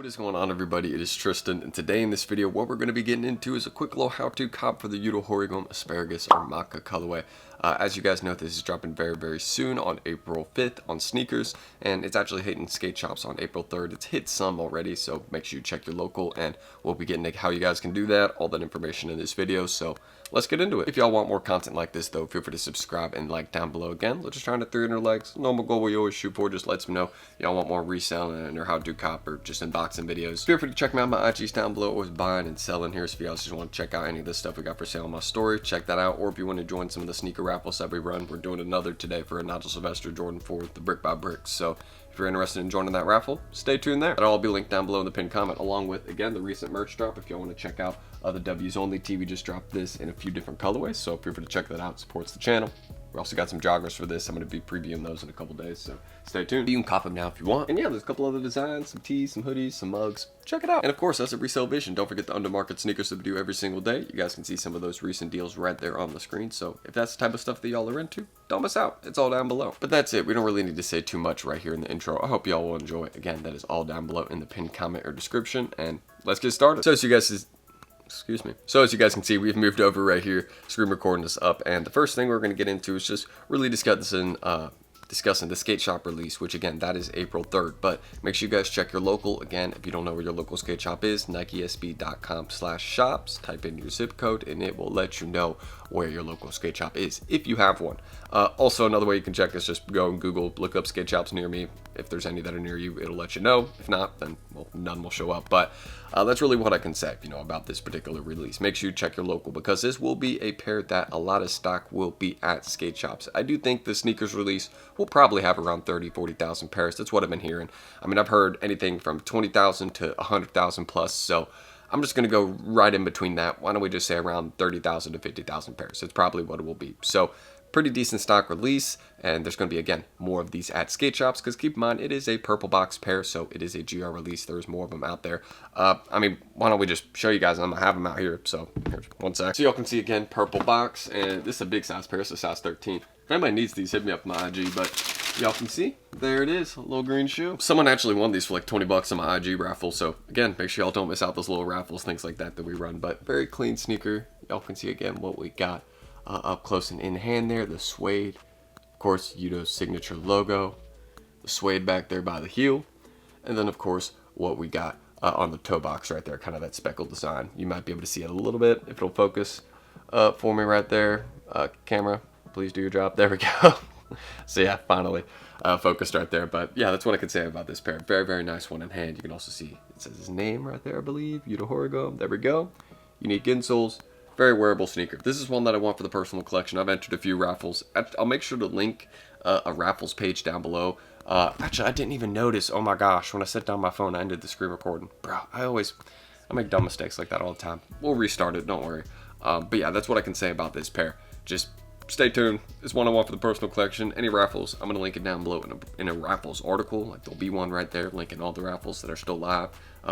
What is going on, everybody? It is Tristan, and today in this video what we're going to be getting into is a quick little how-to cop for the YUTO HORIGOME asparagus or MATCHA colorway. As you guys know, this is dropping very soon on April 5th on Snkrs, and it's actually hitting skate shops on April 3rd. It's hit some already, so make sure you check your local, and we'll be getting to how you guys can do that, all that information in this video, so let's get into it. If y'all want more content like this, though, feel free to subscribe and like down below. Again, we're just trying to 300 likes. Normal goal we always shoot for. Just lets me know y'all want more reselling or how-to cop or just unboxing videos. Feel free to check me out. My IG's down below. Always buying and selling here. So if y'all just want to check out any of the stuff we got for sale on my story, check that out. Or if you want to join some of the sneaker raffles that we run, we're doing another today for a Nigel Sylvester Jordan 4, the brick by brick. So if you're interested in joining that raffle, stay tuned there. That'll all be linked down below in the pinned comment, along with, again, the recent merch drop. If y'all want to check out the W's Only tee, we just dropped this in a few different colorways, so feel free to check that out. It supports the channel. We also got some joggers for this. I'm going to be previewing those in a couple days, so stay tuned. You can cop them now if you want. And yeah, there's a couple other designs, some tees, some hoodies, some mugs. Check it out. And of course, that's a Resell Vision. Don't forget the undermarket sneakers that we do every single day. You guys can see some of those recent deals right there on the screen. So if that's the type of stuff that y'all are into, don't miss out. It's all down below. But that's it. We don't really need to say too much right here in the intro. I hope y'all will enjoy. Again, that is all down below in the pinned comment or description. And let's get started. So as you guys can see, we've moved over right here, screen recording this up, and the first thing we're going to get into is just really discussing the skate shop release, which again, that is April 3rd, but make sure you guys check your local. Again, if you don't know where your local skate shop is, nikesb.com/shops, type in your zip code and it will let you know where your local skate shop is, if you have one. Also, another way you can check is just go and Google, look up skate shops near me. If there's any that are near you, it'll let you know. If not, then, well, none will show up. But that's really what I can say, about this particular release. Make sure you check your local, because this will be a pair that a lot of stock will be at skate shops. I do think the sneakers release will probably have around 30,000-40,000 pairs. That's what I've been hearing. I mean, I've heard anything from 20,000 to 100,000 plus, so I'm just going to go right in between that. Why don't we just say around 30,000 to 50,000 pairs? It's probably what it will be. So pretty decent stock release, and there's going to be, again, more of these at skate shops, because keep in mind, it is a purple box pair, so it is a GR release. There's more of them out there. I mean, why don't we just show you guys? I'm going to have them out here, so here's one sec. So y'all can see, again, purple box, and this is a big size pair. It's a size 13. If anybody needs these, hit me up on my IG, but y'all can see, there it is, a little green shoe. Someone actually won these for like 20 bucks on my IG raffle, so again, make sure y'all don't miss out those little raffles, things like that we run. But very clean sneaker. Y'all can see, again, what we got up close and in hand there, the suede, of course, YUTO's signature logo, the suede back there by the heel, and then, of course, what we got on the toe box right there, kind of that speckled design. You might be able to see it a little bit if it'll focus for me right there. Camera, please do your job. There we go. So yeah, finally focused right there. But yeah, that's what I can say about this pair. Very nice one in hand. You can also see it says his name right there, I believe. YUTO HORIGOME. There we go. Unique insoles. Very wearable sneaker. This is one that I want for the personal collection. I've entered a few raffles. I'll make sure to link a raffles page down below. Actually, I didn't even notice. Oh my gosh, when I set down my phone, I ended the screen recording. Bro, I make dumb mistakes like that all the time. We'll restart it, don't worry. But yeah, that's what I can say about this pair. Just stay tuned. It's one I want for the personal collection. Any raffles, I'm going to link it down below in a raffles article. Like, there'll be one right there linking all the raffles that are still live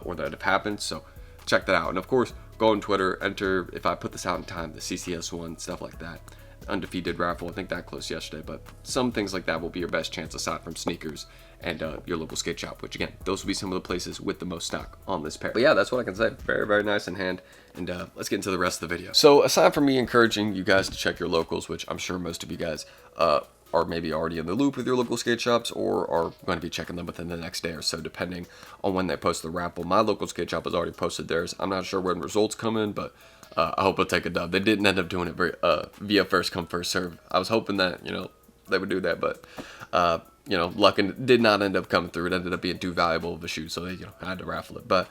or that have happened. So check that out. And of course, go on Twitter, enter, if I put this out in time, the CCS one, stuff like that. Undefeated raffle, I think that closed yesterday, but some things like that will be your best chance aside from sneakers and your local skate shop, which again, those will be some of the places with the most stock on this pair. But yeah, that's what I can say. Very nice in hand. And let's get into the rest of the video. So aside from me encouraging you guys to check your locals, which I'm sure most of you guys are maybe already in the loop with your local skate shops or are going to be checking them within the next day or so, depending on when they post the raffle. My local skate shop has already posted theirs. I'm not sure when results come in, but I hope it'll take a dub. They didn't end up doing it via first come, first serve. I was hoping that, they would do that, but, luck did not end up coming through. It ended up being too valuable of a shoe, so they, I had to raffle it. But,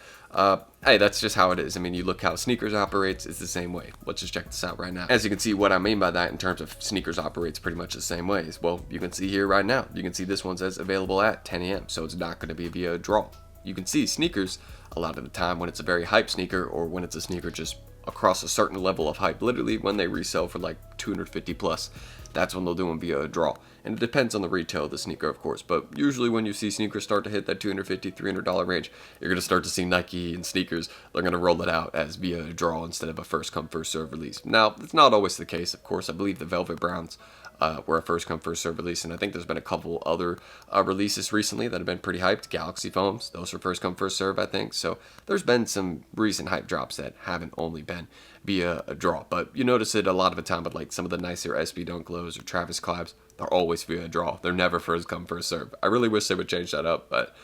hey, that's just how it is. I mean, you look how Snkrs operates, it's the same way. Let's just check this out right now. As you can see, what I mean by that in terms of Snkrs operates pretty much the same way. Well, you can see here right now. You can see this one says available at 10 a.m., so it's not going to be via draw. You can see Snkrs, a lot of the time, when it's a very hype sneaker or when it's a sneaker just across a certain level of hype, literally when they resell for like 250 plus, that's when they'll do them via a draw. And it depends on the retail of the sneaker, of course, but usually when you see sneakers start to hit that $250, $300 range, you're going to start to see Nike and sneakers, they're going to roll it out as via a draw instead of a first come first serve release. Now, it's not always the case, of course. I believe the Velvet Browns were a first come first serve release, and I think there's been a couple other releases recently that have been pretty hyped. Galaxy foams, those were first come first serve, I think. So there's been some recent hype drops that haven't only been via a draw, but you notice it a lot of the time with like some of the nicer SB Dunk Lows or Travis Collabs. They're always via a draw. They're never first come first serve. I really wish they would change that up, but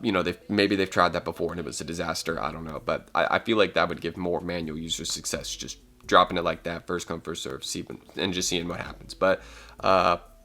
you know, maybe they've tried that before and it was a disaster. I don't know, but I feel like that would give more manual user success, just dropping it like that, first come first serve, and just seeing what happens. But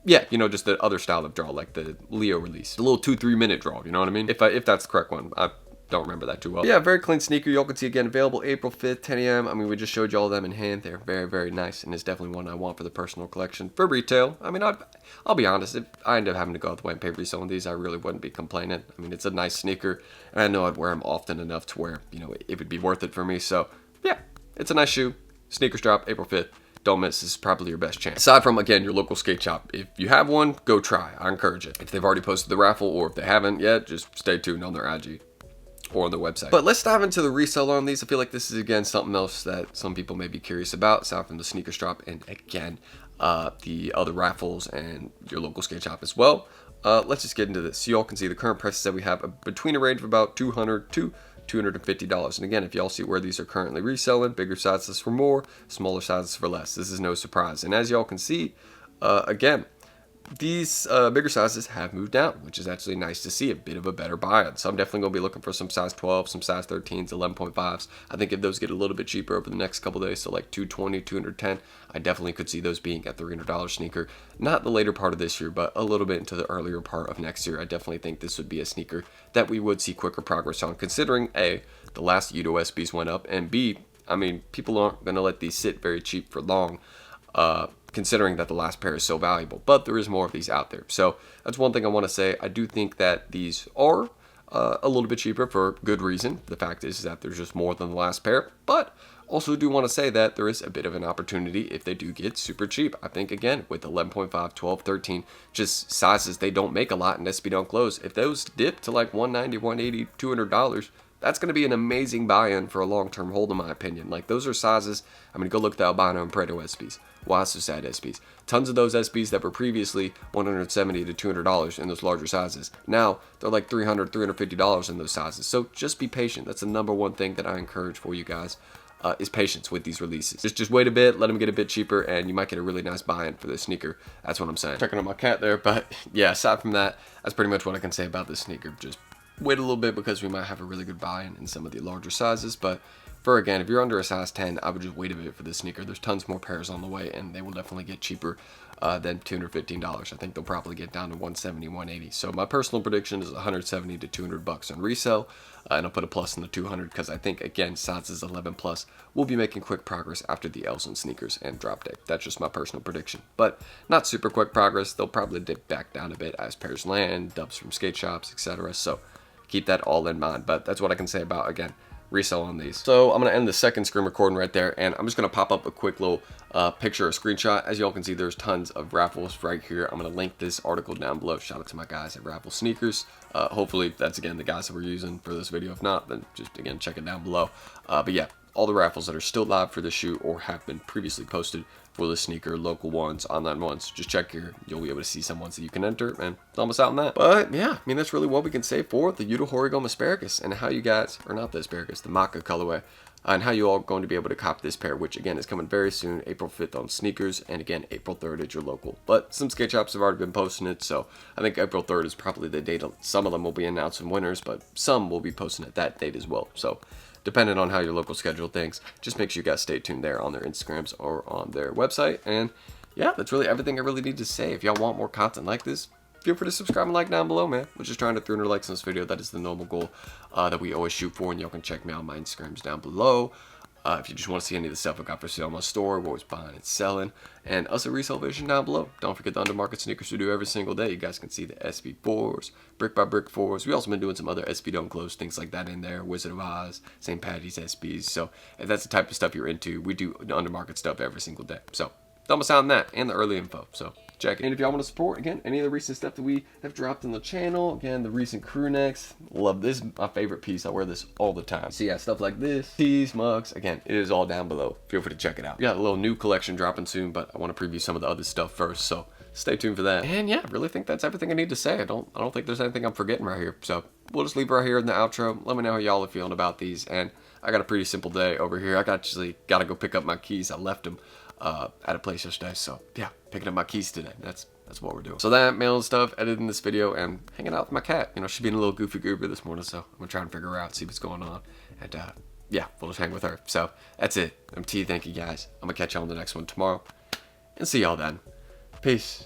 yeah, you know, just the other style of draw, like the Leo release, the little 2-3 minute draw. You know what I mean? If that's the correct one. I don't remember that too well. But yeah, very clean sneaker. Y'all can see again, available April 5th, 10 a.m. I mean, we just showed you all of them in hand. They're very, very nice, and it's definitely one I want for the personal collection. For retail, I mean, I'll be honest, if I end up having to go out the way and pay for reselling these, I really wouldn't be complaining. I mean, it's a nice sneaker, and I know I'd wear them often enough to where, you know, it would be worth it for me. So yeah, it's a nice shoe. Sneakers drop April 5th. Don't miss. This is probably your best chance. Aside from, again, your local skate shop, if you have one, go try. I encourage it. If they've already posted the raffle, or if they haven't yet, just stay tuned on their IG or on their website. But let's dive into the reseller on these. I feel like this is, again, something else that some people may be curious about, aside from the sneakers drop and, again, the other raffles and your local skate shop as well. Let's just get into this. So y'all can see the current prices that we have between a range of about $200 to $250. And again, if y'all see where these are currently reselling, bigger sizes for more, smaller sizes for less. This is no surprise. And as y'all can see, again, these bigger sizes have moved down, which is actually nice to see. A bit of a better buy-in. So I'm definitely going to be looking for some size 12, some size 13s, 11.5s. I think if those get a little bit cheaper over the next couple days, so like 220, 210, I definitely could see those being at $300 sneaker. Not the later part of this year, but a little bit into the earlier part of next year. I definitely think this would be a sneaker that we would see quicker progress on, considering A, the last YUTO SBs went up, and B, I mean, people aren't going to let these sit very cheap for long. Considering that the last pair is so valuable, but there is more of these out there. So that's one thing I want to say. I do think that these are a little bit cheaper for good reason. The fact is that there's just more than the last pair, but also do want to say that there is a bit of an opportunity if they do get super cheap. I think, again, with 11.5, 12, 13, just sizes they don't make a lot in SB Dunk Lows. If those dip to like $190, $180, $200, that's going to be an amazing buy-in for a long-term hold, in my opinion. Like, those are sizes, I mean, go look at the Albino and Pareto SBs, Wassusad SBs. Tons of those SBs that were previously $170 to $200 in those larger sizes. Now, they're like $300, $350 in those sizes. So just be patient. That's the number one thing that I encourage for you guys, is patience with these releases. Just wait a bit, let them get a bit cheaper, and you might get a really nice buy-in for this sneaker. That's what I'm saying. Checking on my cat there, but yeah, aside from that, that's pretty much what I can say about this sneaker. Just wait a little bit because we might have a really good buy-in in some of the larger sizes, but for, again, if you're under a size 10, I would just wait a bit for this sneaker. There's tons more pairs on the way, and they will definitely get cheaper than $215. I think they'll probably get down to $170, $180. So my personal prediction is $170 to $200 on resale, and I'll put a plus in the 200 because I think, again, sizes 11 plus will be making quick progress after the Elson sneakers and drop day. That's just my personal prediction, but not super quick progress. They'll probably dip back down a bit as pairs land, dubs from skate shops, etc. So keep that all in mind, but that's what I can say about, again, resell on these. So I'm going to end the second screen recording right there, and I'm just going to pop up a quick little picture or screenshot. As y'all can see, there's tons of raffles right here. I'm going to link this article down below. Shout out to my guys at Raffle Sneakers. Hopefully that's, again, the guys that we're using for this video. If not, then just, again, check it down below. But yeah, all the raffles that are still live for the shoe or have been previously posted for the sneaker, local ones, online ones, just check here. You'll be able to see some ones that you can enter, and thumb us out on that. But yeah, I mean, that's really what we can say for the YUTO HORIGOME asparagus, and how you guys, or not the asparagus, the MATCHA colorway, and how you all going to be able to cop this pair, which again is coming very soon, April 5th on Snkrs, and again April 3rd at your local. But some skate shops have already been posting it, so I think April 3rd is probably the date. Some of them will be announcing winners, but some will be posting at that date as well. So depending on how your local schedule thinks, just make sure you guys stay tuned there on their Instagrams or on their website. And yeah, that's really everything I really need to say. If y'all want more content like this, feel free to subscribe and like down below, man. We're just trying to 300 likes on this video. That is the normal goal that we always shoot for, and y'all can check me out on my Instagrams down below. If you just want to see any of the stuff I got for sale on my store, we're always buying and selling. And also resale vision down below. Don't forget the undermarket sneakers we do every single day. You guys can see the SB4s, brick by brick 4s. We also been doing some other SB Dunk Lows, things like that in there. Wizard of Oz, St. Patty's SBs. So if that's the type of stuff you're into, we do the undermarket stuff every single day. So thumb us out on that and the early info. So check it. And if y'all want to support, again, any of the recent stuff that we have dropped on the channel, again, the recent crew necks, love this. Is my favorite piece. I wear this all the time. So yeah, stuff like this, tees, mugs, again, it is all down below. Feel free to check it out. We got a little new collection dropping soon, but I want to preview some of the other stuff first, so stay tuned for that. And yeah, I really think that's everything I need to say. I don't think there's anything I'm forgetting right here. So we'll just leave it right here in the outro. Let me know how y'all are feeling about these. And I got a pretty simple day over here. I actually got to go pick up my keys. I left them at a place yesterday. So yeah, picking up my keys today. That's what we're doing. So that, mailing stuff, editing this video, and hanging out with my cat. You know, she's being a little goofy goober this morning, so I'm gonna try and figure her out, see what's going on. And yeah, we'll just hang with her. So that's it. I'm T. Thank you guys. I'm gonna catch y'all on the next one tomorrow. And see y'all then. Peace.